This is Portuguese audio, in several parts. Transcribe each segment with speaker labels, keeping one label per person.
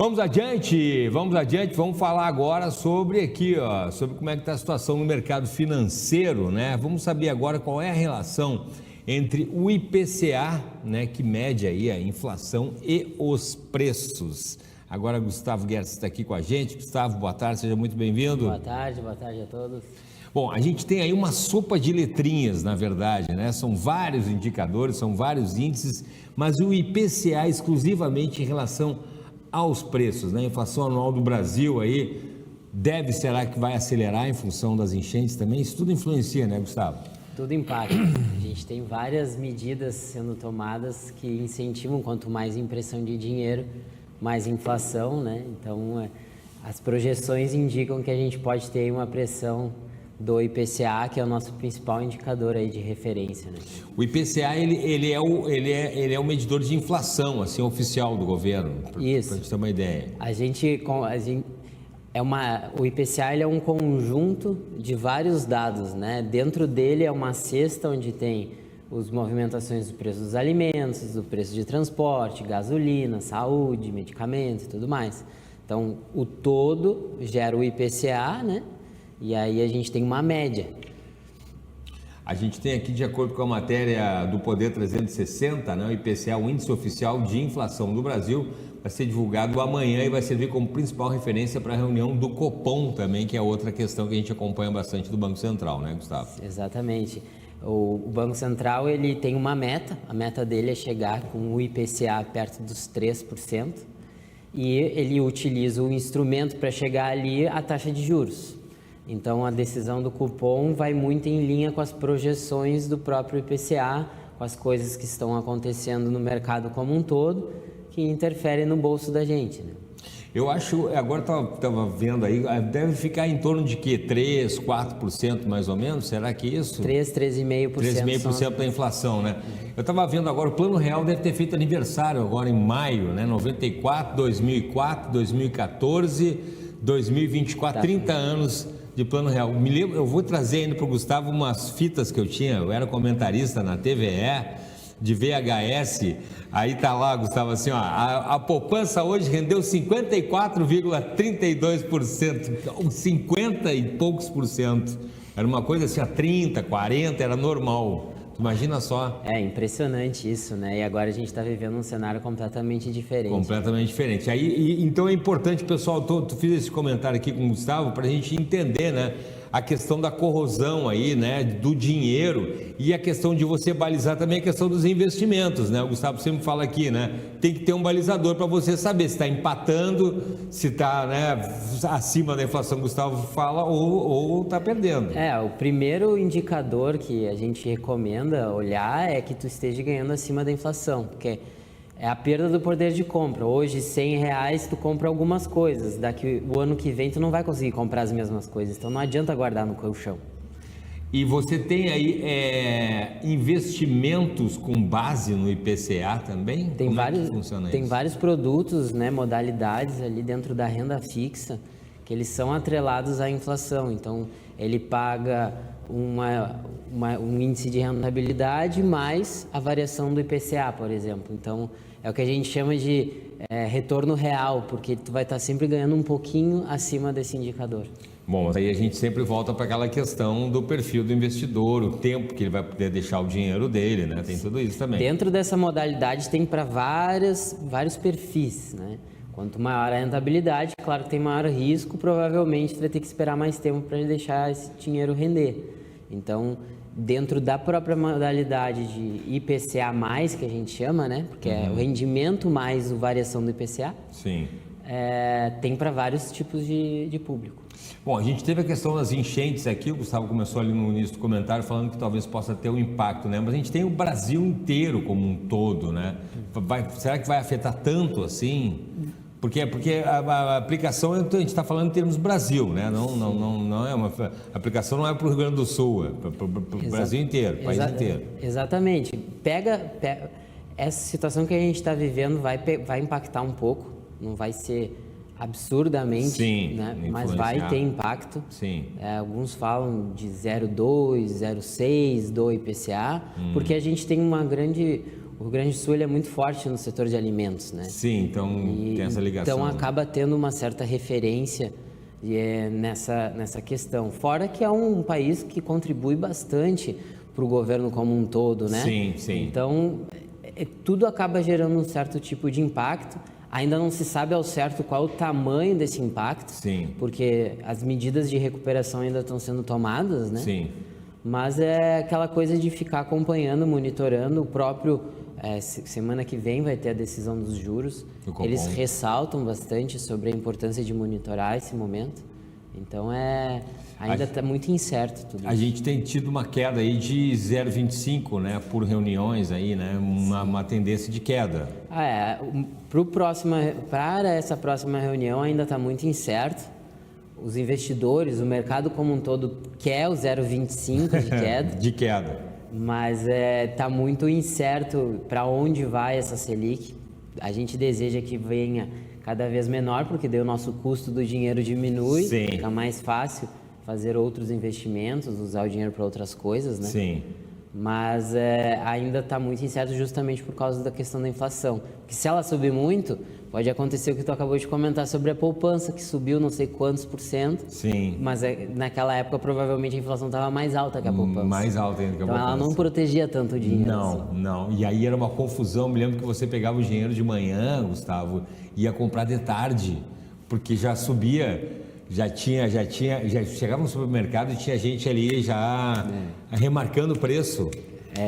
Speaker 1: Vamos adiante, vamos falar agora sobre sobre como é que está a situação no mercado financeiro, né? Vamos saber agora qual é a relação entre o IPCA, né, que mede aí a inflação e os preços. Agora Gustavo Gertz está aqui com a gente. Gustavo, boa tarde, seja muito bem-vindo.
Speaker 2: Boa tarde a todos.
Speaker 1: Bom, a gente tem aí uma sopa de letrinhas, na verdade, né? São vários indicadores, são vários índices, mas o IPCA exclusivamente em relação aos preços, né? A inflação anual do Brasil aí será que vai acelerar em função das enchentes também? Isso tudo influencia, né, Gustavo?
Speaker 2: Tudo impacta. A gente tem várias medidas sendo tomadas que incentivam, quanto mais impressão de dinheiro, mais inflação, né? Então, as projeções indicam que a gente pode ter uma pressão do IPCA, que é o nosso principal indicador aí de referência, né? O
Speaker 1: IPCA, ele é o medidor de inflação, assim, oficial do governo.
Speaker 2: Isso.
Speaker 1: Para a gente ter uma ideia.
Speaker 2: O IPCA ele é um conjunto de vários dados, né? Dentro dele é uma cesta onde tem as movimentações do preço dos alimentos, do preço de transporte, gasolina, saúde, medicamentos e tudo mais. Então, o todo gera o IPCA, né? E aí a gente tem uma média.
Speaker 1: A gente tem aqui, de acordo com a matéria do Poder 360, né, o IPCA, o Índice Oficial de Inflação do Brasil, vai ser divulgado amanhã e vai servir como principal referência para a reunião do Copom também, que é outra questão que a gente acompanha bastante do Banco Central, né, Gustavo?
Speaker 2: Exatamente. O Banco Central ele tem uma meta, a meta dele é chegar com o IPCA perto dos 3%, e ele utiliza o instrumento para chegar ali a taxa de juros. Então, a decisão do Copom vai muito em linha com as projeções do próprio IPCA, com as coisas que estão acontecendo no mercado como um todo, que interferem no bolso da gente, né?
Speaker 1: Eu acho, agora estava vendo aí, deve ficar em torno de quê? 3%, 4% mais ou menos? Será que isso?
Speaker 2: 3,5%.
Speaker 1: 3,5% da inflação, né? Eu estava vendo agora, o Plano Real deve ter feito aniversário agora em maio, né? 94, 2004, 2014, 2024, 30 anos de Plano Real. Me lembro, eu vou trazer ainda para o Gustavo umas fitas que eu tinha, eu era comentarista na TVE, de VHS, aí tá lá, Gustavo, assim, ó, a poupança hoje rendeu 54,32%, 50 e poucos por cento. Era uma coisa assim, a 30, 40, era normal. Imagina só.
Speaker 2: É impressionante isso, né? E agora a gente está vivendo um cenário completamente diferente.
Speaker 1: Completamente diferente. Então é importante, pessoal, tu fiz esse comentário aqui com o Gustavo para a gente entender, né? A questão da corrosão aí, né, do dinheiro, e a questão de você balizar também a questão dos investimentos, né? O Gustavo sempre fala aqui, né? Tem que ter um balizador para você saber se está empatando, se está, né, acima da inflação, o Gustavo fala, ou está perdendo.
Speaker 2: O primeiro indicador que a gente recomenda olhar é que tu esteja ganhando acima da inflação, porque é a perda do poder de compra. Hoje, R$100 tu compra algumas coisas. Daqui o ano que vem tu não vai conseguir comprar as mesmas coisas. Então não adianta guardar no colchão.
Speaker 1: E você tem aí investimentos com base no IPCA também? Como é que funciona isso?
Speaker 2: Tem vários produtos, né, modalidades ali dentro da renda fixa que eles são atrelados à inflação. Então ele paga um índice de rentabilidade mais a variação do IPCA, por exemplo. Então é o que a gente chama de retorno real, porque tu vai estar sempre ganhando um pouquinho acima desse indicador.
Speaker 1: Bom, aí a gente sempre volta para aquela questão do perfil do investidor, o tempo que ele vai poder deixar o dinheiro dele, né? Tem tudo isso também.
Speaker 2: Dentro dessa modalidade tem para vários perfis, né? Quanto maior a rentabilidade, claro que tem maior risco, provavelmente tu vai ter que esperar mais tempo para deixar esse dinheiro render. Então, dentro da própria modalidade de IPCA+, que a gente chama, né? Porque é o rendimento mais a variação do IPCA.
Speaker 1: Sim.
Speaker 2: Tem para vários tipos de público.
Speaker 1: Bom, a gente teve a questão das enchentes aqui, o Gustavo começou ali no início do comentário falando que talvez possa ter um impacto, né? Mas a gente tem o Brasil inteiro como um todo, né? Será que vai afetar tanto assim? Porque a aplicação, a gente está falando em termos Brasil, né? Não é uma a aplicação não é para o Rio Grande do Sul, é para o Brasil inteiro, país inteiro.
Speaker 2: Exatamente. Pega essa situação que a gente está vivendo vai impactar um pouco, não vai ser absurdamente,
Speaker 1: sim,
Speaker 2: né? Mas vai ter impacto.
Speaker 1: Sim.
Speaker 2: Alguns falam de 0,2, 0,6 do IPCA, porque a gente tem o Rio Grande do Sul ele é muito forte no setor de alimentos, né?
Speaker 1: Sim, então tem essa ligação.
Speaker 2: Então acaba tendo uma certa referência nessa questão. Fora que é um país que contribui bastante para o governo como um todo, né?
Speaker 1: Sim, sim.
Speaker 2: Então tudo acaba gerando um certo tipo de impacto. Ainda não se sabe ao certo qual o tamanho desse impacto,
Speaker 1: Sim.
Speaker 2: porque as medidas de recuperação ainda estão sendo tomadas, né?
Speaker 1: Sim.
Speaker 2: Mas é aquela coisa de ficar acompanhando, monitorando. O próprio semana que vem vai ter a decisão dos juros. Eles ressaltam bastante sobre a importância de monitorar esse momento. Então ainda está muito incerto tudo isso. A
Speaker 1: gente tem tido uma queda aí de 0,25, né, por reuniões aí, né, uma tendência de queda.
Speaker 2: Para essa próxima reunião ainda está muito incerto. Os investidores, o mercado como um todo quer o 0,25 de queda.
Speaker 1: De queda.
Speaker 2: Mas está muito incerto para onde vai essa Selic. A gente deseja que venha cada vez menor, porque daí o nosso custo do dinheiro diminui,
Speaker 1: Sim.
Speaker 2: Fica mais fácil fazer outros investimentos, usar o dinheiro para outras coisas, né?
Speaker 1: Sim.
Speaker 2: Mas ainda está muito incerto justamente por causa da questão da inflação. Porque se ela subir muito, pode acontecer o que tu acabou de comentar sobre a poupança, que subiu não sei quantos %.
Speaker 1: Sim.
Speaker 2: Mas naquela época provavelmente a inflação estava mais alta que a poupança.
Speaker 1: Mais alta ainda que a poupança.
Speaker 2: Então ela não protegia tanto o dinheiro.
Speaker 1: Não. E aí era uma confusão. Me lembro que você pegava o dinheiro de manhã, Gustavo, ia comprar de tarde, porque já subia. Já chegava no supermercado e tinha gente ali já remarcando o preço.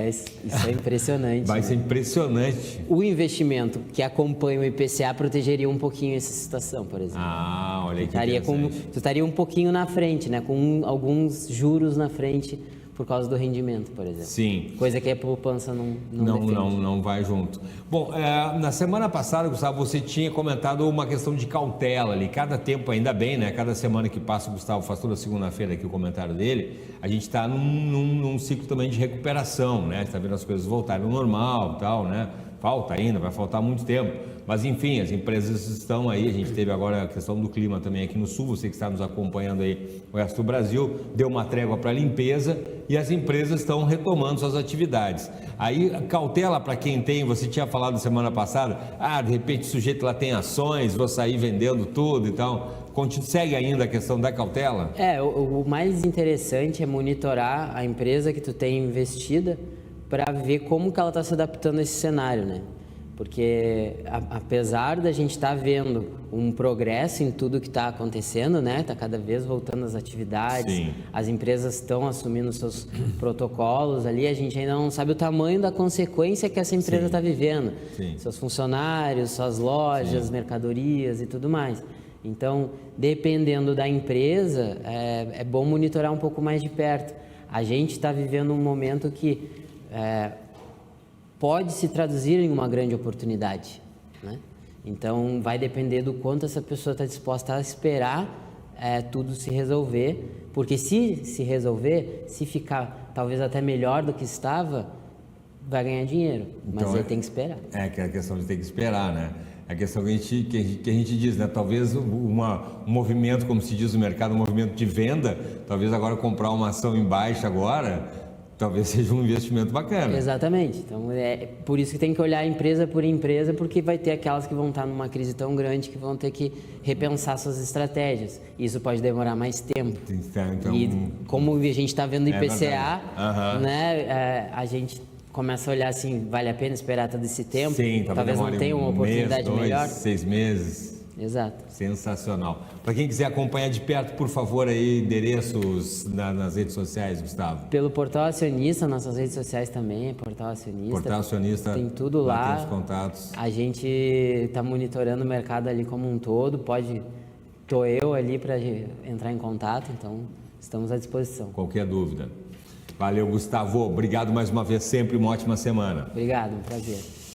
Speaker 2: Isso é impressionante.
Speaker 1: Vai ser impressionante.
Speaker 2: O investimento que acompanha o IPCA protegeria um pouquinho essa situação, por exemplo.
Speaker 1: Olha que interessante.
Speaker 2: Tu estaria um pouquinho na frente, né? Com alguns juros na frente por causa do rendimento, por exemplo.
Speaker 1: Sim.
Speaker 2: Coisa que a poupança
Speaker 1: não vai junto. Bom, na semana passada, Gustavo, você tinha comentado uma questão de cautela ali. Cada tempo, ainda bem, né? Cada semana que passa, o Gustavo faz toda segunda-feira aqui o comentário dele, a gente está num ciclo também de recuperação, né? Está vendo as coisas voltarem ao normal e tal, né? Falta ainda, vai faltar muito tempo. Mas, enfim, as empresas estão aí. A gente teve agora a questão do clima também aqui no sul. Você que está nos acompanhando aí, o resto do Brasil, deu uma trégua para a limpeza e as empresas estão retomando suas atividades. Aí, cautela para quem tem, você tinha falado semana passada, de repente o sujeito lá tem ações, vou sair vendendo tudo e tal. Segue ainda a questão da cautela?
Speaker 2: O mais interessante é monitorar a empresa que tu tem investida para ver como que ela está se adaptando a esse cenário, né? Porque apesar da gente estar vendo um progresso em tudo que está acontecendo, né? Está cada vez voltando às atividades,
Speaker 1: Sim.
Speaker 2: As empresas estão assumindo seus protocolos ali, a gente ainda não sabe o tamanho da consequência que essa empresa está vivendo.
Speaker 1: Sim.
Speaker 2: Seus funcionários, suas lojas, mercadorias e tudo mais. Então, dependendo da empresa, é bom monitorar um pouco mais de perto. A gente está vivendo um momento que pode se traduzir em uma grande oportunidade, né? Então, vai depender do quanto essa pessoa está disposta a esperar tudo se resolver, porque se resolver, se ficar talvez até melhor do que estava, vai ganhar dinheiro, mas
Speaker 1: então,
Speaker 2: ele tem que esperar.
Speaker 1: Que é a questão de ter que esperar, né? A questão que a gente diz, né? Talvez um movimento, como se diz no mercado, um movimento de venda, talvez agora comprar uma ação em baixa agora, talvez seja um investimento bacana.
Speaker 2: Exatamente. Então, por isso que tem que olhar empresa por empresa, porque vai ter aquelas que vão estar numa crise tão grande que vão ter que repensar suas estratégias. Isso pode demorar mais tempo.
Speaker 1: Então,
Speaker 2: e como a gente está vendo o IPCA, né, a gente começa a olhar assim, vale a pena esperar todo esse tempo?
Speaker 1: Sim,
Speaker 2: talvez não tenha uma oportunidade
Speaker 1: mês, 2,
Speaker 2: melhor.
Speaker 1: 6 meses.
Speaker 2: Exato.
Speaker 1: Sensacional. Para quem quiser acompanhar de perto, por favor, aí, endereços nas redes sociais, Gustavo.
Speaker 2: Pelo Portal Acionista, nossas redes sociais também, Portal Acionista.
Speaker 1: Portal Acionista.
Speaker 2: Tem tudo lá.
Speaker 1: Tem os contatos.
Speaker 2: A gente está monitorando o mercado ali como um todo. Estou eu ali para entrar em contato, então estamos à disposição.
Speaker 1: Qualquer dúvida. Valeu, Gustavo. Obrigado mais uma vez, sempre uma ótima semana.
Speaker 2: Obrigado, um prazer.